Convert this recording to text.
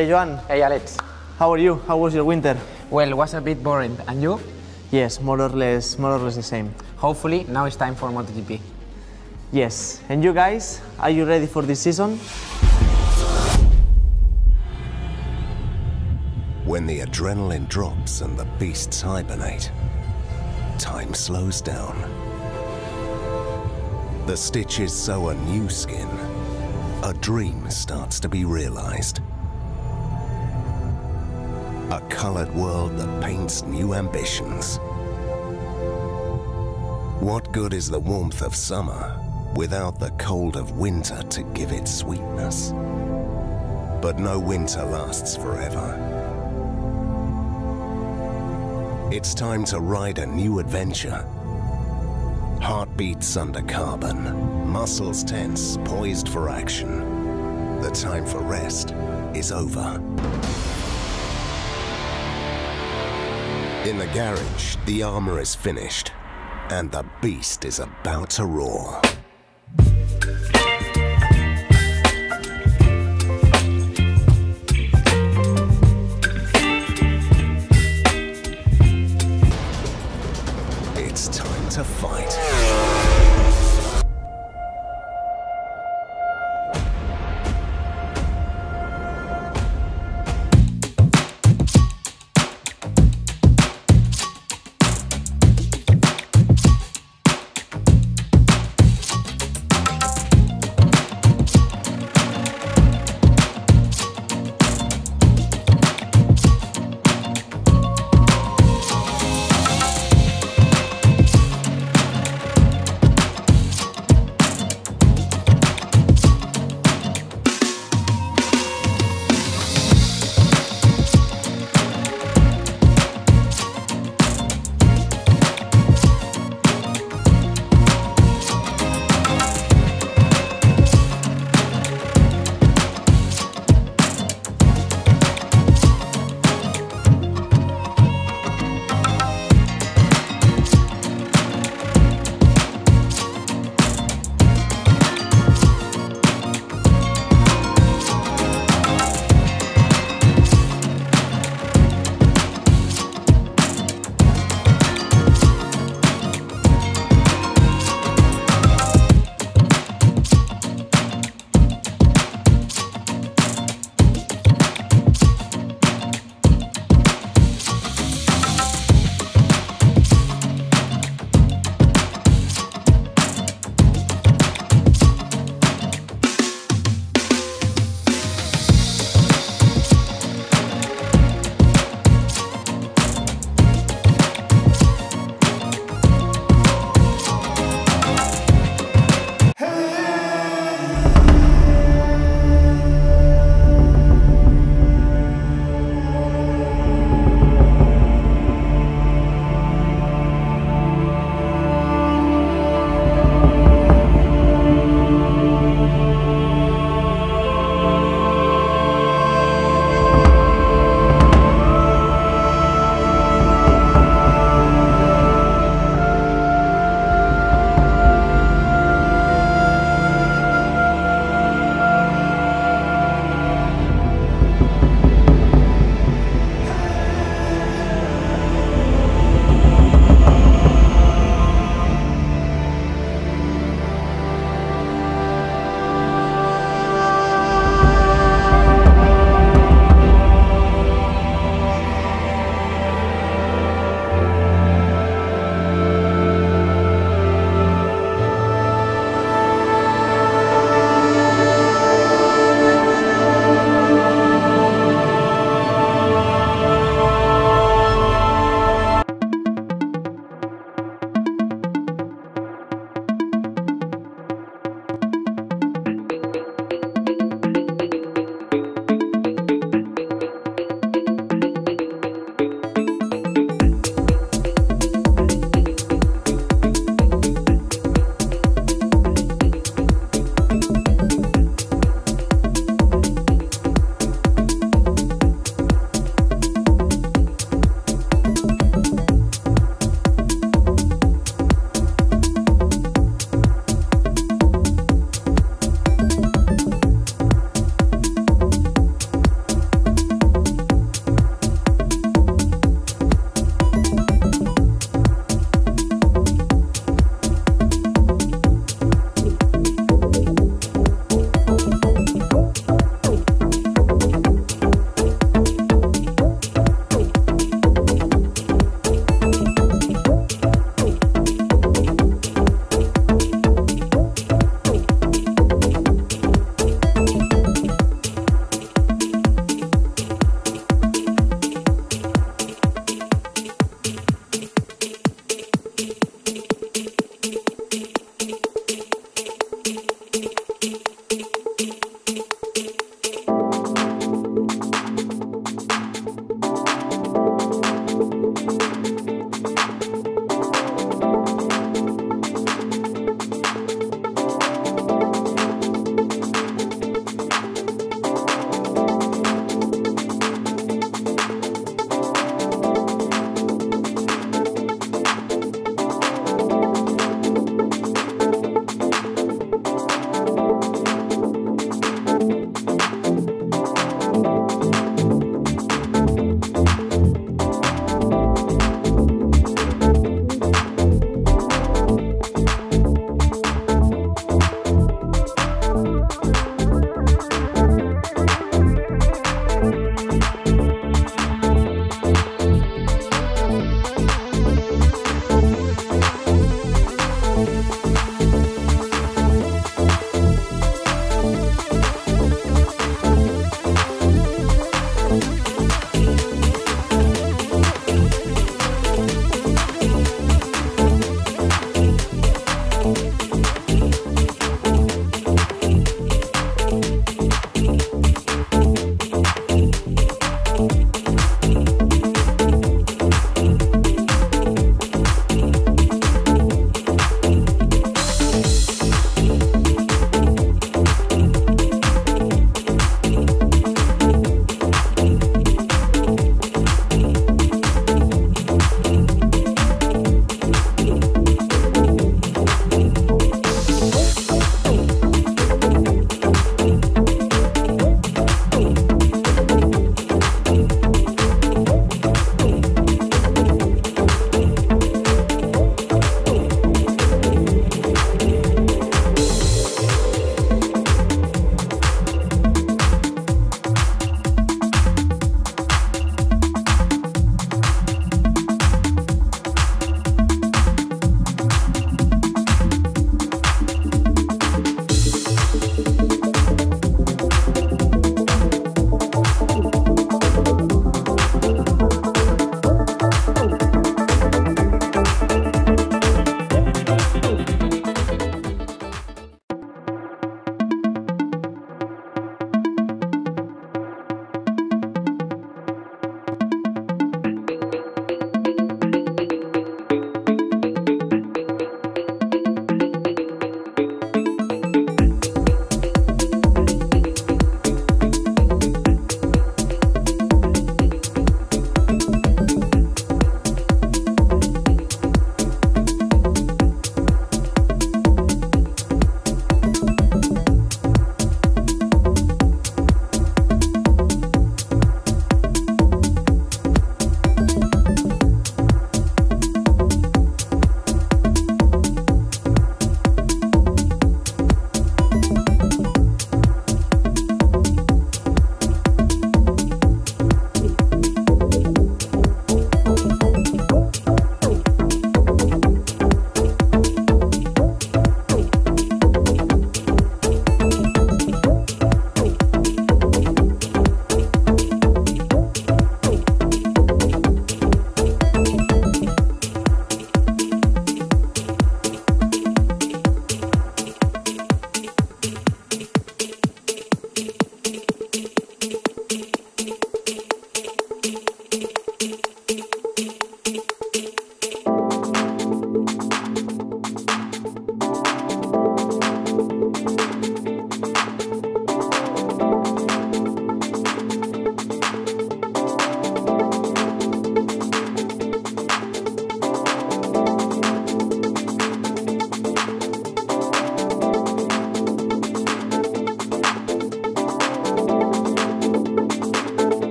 Hey Joan. Hey Alex. How are you? How was your winter? Well, it was a bit boring. And you? Yes, more or less the same. Hopefully, now it's time for MotoGP. Yes. And you guys, are you ready for this season? When the adrenaline drops and the beasts hibernate, time slows down. The stitches sew a new skin. A dream starts to be realized. A colored world that paints new ambitions. What good is the warmth of summer without the cold of winter to give it sweetness? But no winter lasts forever. It's time to ride a new adventure. Heartbeats under carbon, muscles tense, poised for action. The time for rest is over. In the garage, the armor is finished, and the beast is about to roar. It's time to fight.